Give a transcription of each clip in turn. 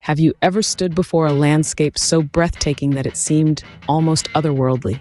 Have you ever stood before a landscape so breathtaking that it seemed almost otherworldly?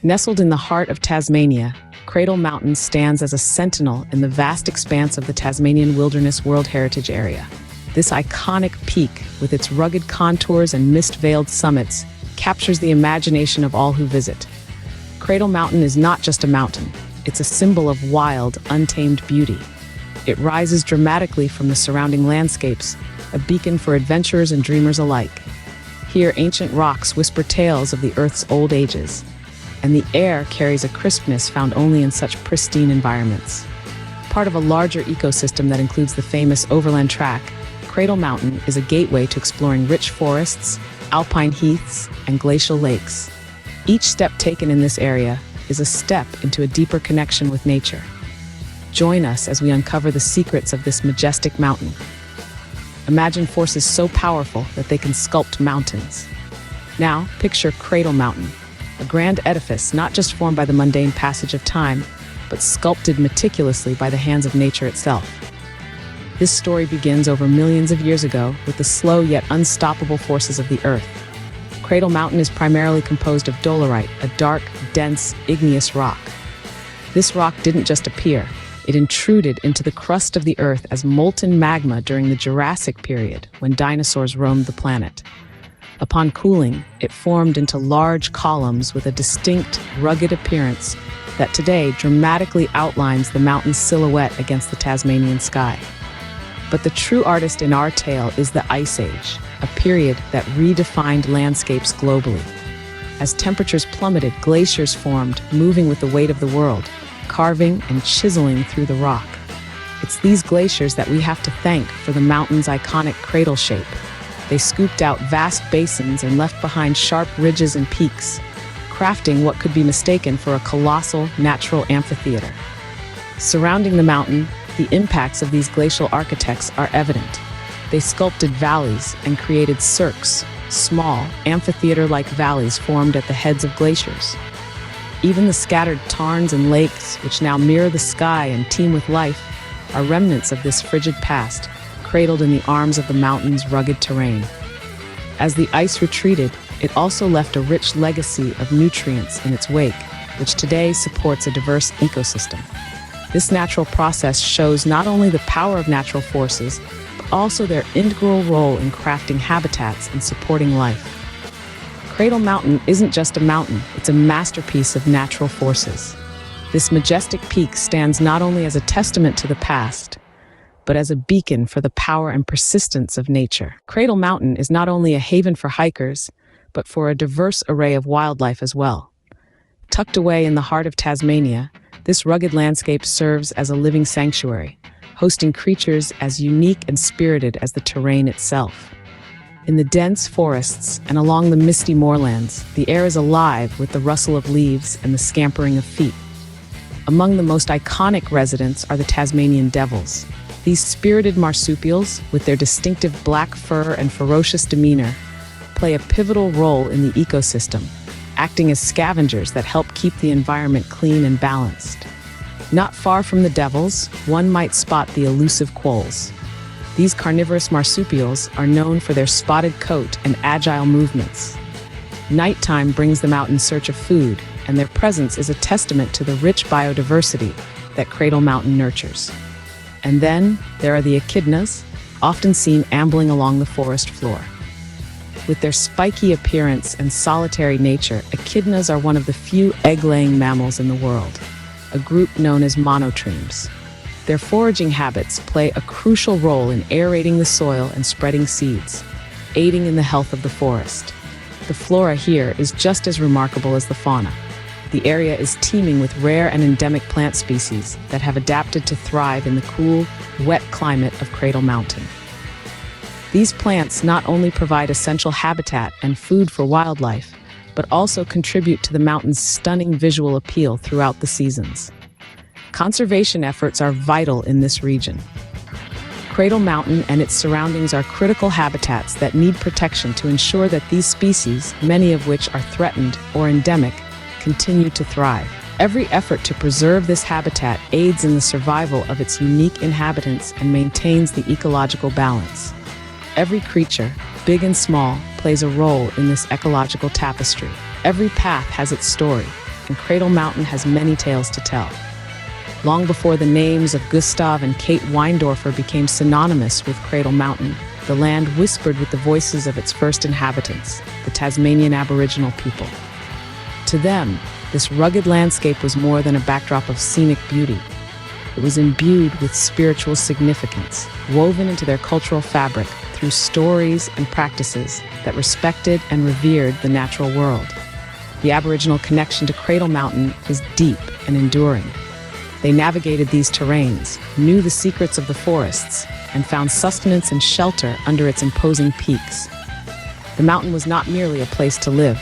Nestled in the heart of Tasmania, Cradle Mountain stands as a sentinel in the vast expanse of the Tasmanian Wilderness World Heritage Area. This iconic peak, with its rugged contours and mist-veiled summits, captures the imagination of all who visit. Cradle Mountain is not just a mountain, it's a symbol of wild, untamed beauty. It rises dramatically from the surrounding landscapes, a beacon for adventurers and dreamers alike. Here, ancient rocks whisper tales of the Earth's old ages, and the air carries a crispness found only in such pristine environments. Part of a larger ecosystem that includes the famous Overland Track, Cradle Mountain is a gateway to exploring rich forests, alpine heaths, and glacial lakes. Each step taken in this area is a step into a deeper connection with nature. Join us as we uncover the secrets of this majestic mountain. Imagine forces so powerful that they can sculpt mountains. Now, picture Cradle Mountain, a grand edifice not just formed by the mundane passage of time, but sculpted meticulously by the hands of nature itself. This story begins over millions of years ago with the slow yet unstoppable forces of the Earth. Cradle Mountain is primarily composed of dolerite, a dark, dense, igneous rock. This rock didn't just appear. It intruded into the crust of the Earth as molten magma during the Jurassic period, when dinosaurs roamed the planet. Upon cooling, it formed into large columns with a distinct, rugged appearance that today dramatically outlines the mountain's silhouette against the Tasmanian sky. But the true artist in our tale is the Ice Age, a period that redefined landscapes globally. As temperatures plummeted, glaciers formed, moving with the weight of the world, carving and chiseling through the rock. It's these glaciers that we have to thank for the mountain's iconic cradle shape. They scooped out vast basins and left behind sharp ridges and peaks, crafting what could be mistaken for a colossal natural amphitheater. Surrounding the mountain, the impacts of these glacial architects are evident. They sculpted valleys and created cirques, small, amphitheater-like valleys formed at the heads of glaciers. Even the scattered tarns and lakes, which now mirror the sky and teem with life, are remnants of this frigid past, cradled in the arms of the mountain's rugged terrain. As the ice retreated, it also left a rich legacy of nutrients in its wake, which today supports a diverse ecosystem. This natural process shows not only the power of natural forces, but also their integral role in crafting habitats and supporting life. Cradle Mountain isn't just a mountain, it's a masterpiece of natural forces. This majestic peak stands not only as a testament to the past, but as a beacon for the power and persistence of nature. Cradle Mountain is not only a haven for hikers, but for a diverse array of wildlife as well. Tucked away in the heart of Tasmania, this rugged landscape serves as a living sanctuary, hosting creatures as unique and spirited as the terrain itself. In the dense forests and along the misty moorlands, the air is alive with the rustle of leaves and the scampering of feet. Among the most iconic residents are the Tasmanian devils. These spirited marsupials, with their distinctive black fur and ferocious demeanor, play a pivotal role in the ecosystem, acting as scavengers that help keep the environment clean and balanced. Not far from the devils, one might spot the elusive quolls. These carnivorous marsupials are known for their spotted coat and agile movements. Nighttime brings them out in search of food, and their presence is a testament to the rich biodiversity that Cradle Mountain nurtures. And then there are the echidnas, often seen ambling along the forest floor. With their spiky appearance and solitary nature, echidnas are one of the few egg-laying mammals in the world, a group known as monotremes. Their foraging habits play a crucial role in aerating the soil and spreading seeds, aiding in the health of the forest. The flora here is just as remarkable as the fauna. The area is teeming with rare and endemic plant species that have adapted to thrive in the cool, wet climate of Cradle Mountain. These plants not only provide essential habitat and food for wildlife, but also contribute to the mountain's stunning visual appeal throughout the seasons. Conservation efforts are vital in this region. Cradle Mountain and its surroundings are critical habitats that need protection to ensure that these species, many of which are threatened or endemic, continue to thrive. Every effort to preserve this habitat aids in the survival of its unique inhabitants and maintains the ecological balance. Every creature, big and small, plays a role in this ecological tapestry. Every path has its story, and Cradle Mountain has many tales to tell. Long before the names of Gustav and Kate Weindorfer became synonymous with Cradle Mountain, the land whispered with the voices of its first inhabitants, the Tasmanian Aboriginal people. To them, this rugged landscape was more than a backdrop of scenic beauty. It was imbued with spiritual significance, woven into their cultural fabric through stories and practices that respected and revered the natural world. The Aboriginal connection to Cradle Mountain is deep and enduring. They navigated these terrains, knew the secrets of the forests, and found sustenance and shelter under its imposing peaks. The mountain was not merely a place to live.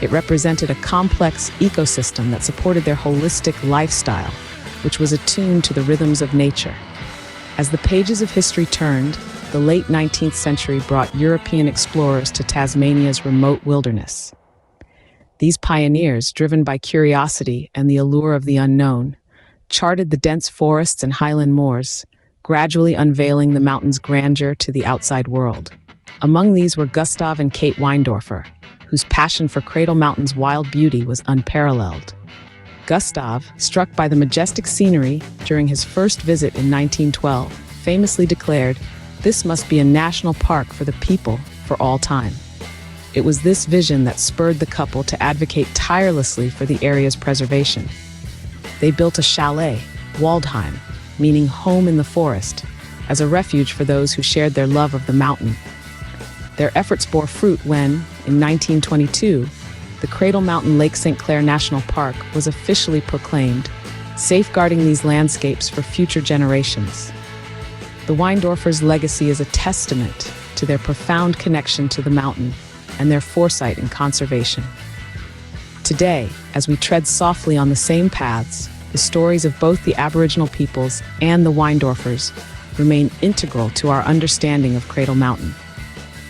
It represented a complex ecosystem that supported their holistic lifestyle, which was attuned to the rhythms of nature. As the pages of history turned, the late 19th century brought European explorers to Tasmania's remote wilderness. These pioneers, driven by curiosity and the allure of the unknown, charted the dense forests and highland moors, gradually unveiling the mountain's grandeur to the outside world. Among these were Gustav and Kate Weindorfer, whose passion for Cradle Mountain's wild beauty was unparalleled. Gustav, struck by the majestic scenery during his first visit in 1912, famously declared, "This must be a national park for the people for all time." It was this vision that spurred the couple to advocate tirelessly for the area's preservation. They built a chalet, Waldheim, meaning home in the forest, as a refuge for those who shared their love of the mountain. Their efforts bore fruit when, in 1922, the Cradle Mountain Lake St. Clair National Park was officially proclaimed, safeguarding these landscapes for future generations. The Weindorfers' legacy is a testament to their profound connection to the mountain and their foresight in conservation. Today, as we tread softly on the same paths, the stories of both the Aboriginal peoples and the Weindorfers remain integral to our understanding of Cradle Mountain.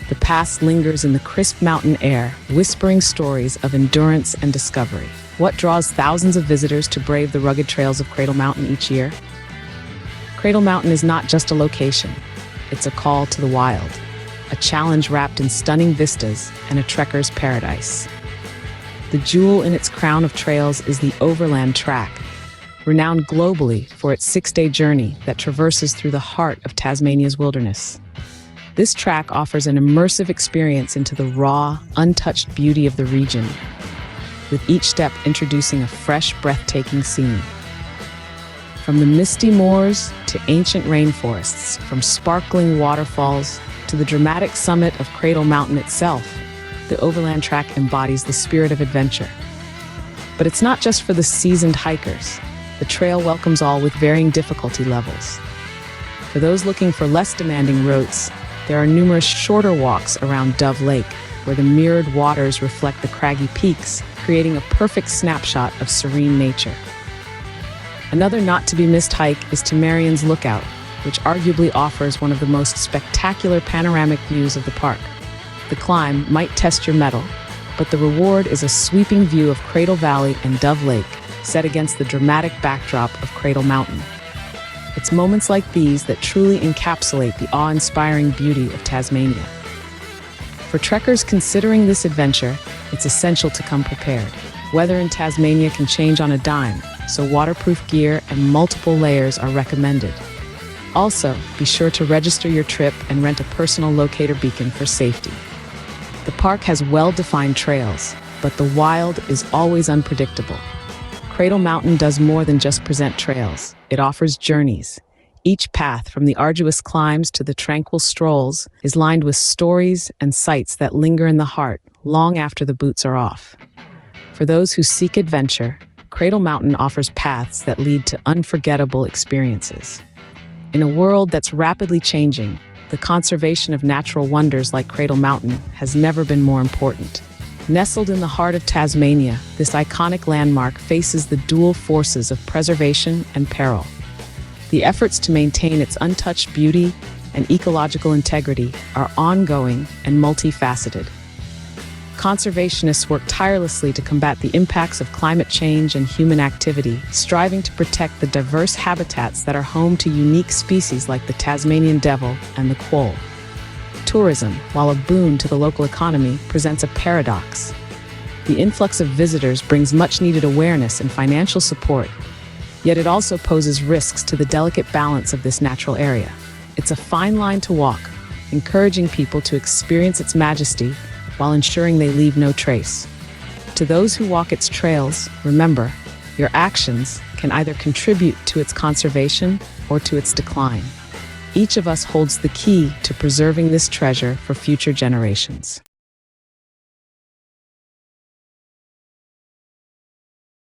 The past lingers in the crisp mountain air, whispering stories of endurance and discovery. What draws thousands of visitors to brave the rugged trails of Cradle Mountain each year? Cradle Mountain is not just a location. It's a call to the wild, a challenge wrapped in stunning vistas and a trekker's paradise. The jewel in its crown of trails is the Overland Track, renowned globally for its 6-day journey that traverses through the heart of Tasmania's wilderness. This track offers an immersive experience into the raw, untouched beauty of the region, with each step introducing a fresh, breathtaking scene. From the misty moors to ancient rainforests, from sparkling waterfalls to the dramatic summit of Cradle Mountain itself, the Overland Track embodies the spirit of adventure. But it's not just for the seasoned hikers. The trail welcomes all with varying difficulty levels. For those looking for less demanding routes, there are numerous shorter walks around Dove Lake, where the mirrored waters reflect the craggy peaks, creating a perfect snapshot of serene nature. Another not-to-be-missed hike is to Marian's Lookout, which arguably offers one of the most spectacular panoramic views of the park. The climb might test your mettle, but the reward is a sweeping view of Cradle Valley and Dove Lake, set against the dramatic backdrop of Cradle Mountain. It's moments like these that truly encapsulate the awe-inspiring beauty of Tasmania. For trekkers considering this adventure, it's essential to come prepared. Weather in Tasmania can change on a dime, so waterproof gear and multiple layers are recommended. Also, be sure to register your trip and rent a personal locator beacon for safety. The park has well-defined trails, but the wild is always unpredictable. Cradle Mountain does more than just present trails. It offers journeys. Each path, from the arduous climbs to the tranquil strolls, is lined with stories and sights that linger in the heart long after the boots are off. For those who seek adventure, Cradle Mountain offers paths that lead to unforgettable experiences. In a world that's rapidly changing, the conservation of natural wonders like Cradle Mountain has never been more important. Nestled in the heart of Tasmania, this iconic landmark faces the dual forces of preservation and peril. The efforts to maintain its untouched beauty and ecological integrity are ongoing and multifaceted. Conservationists work tirelessly to combat the impacts of climate change and human activity, striving to protect the diverse habitats that are home to unique species like the Tasmanian devil and the quoll. tourism, while a boon to the local economy, presents a paradox. The influx of visitors brings much-needed awareness and financial support, yet it also poses risks to the delicate balance of this natural area. It's a fine line to walk, encouraging people to experience its majesty while ensuring they leave no trace. To those who walk its trails, remember, your actions can either contribute to its conservation or to its decline. Each of us holds the key to preserving this treasure for future generations.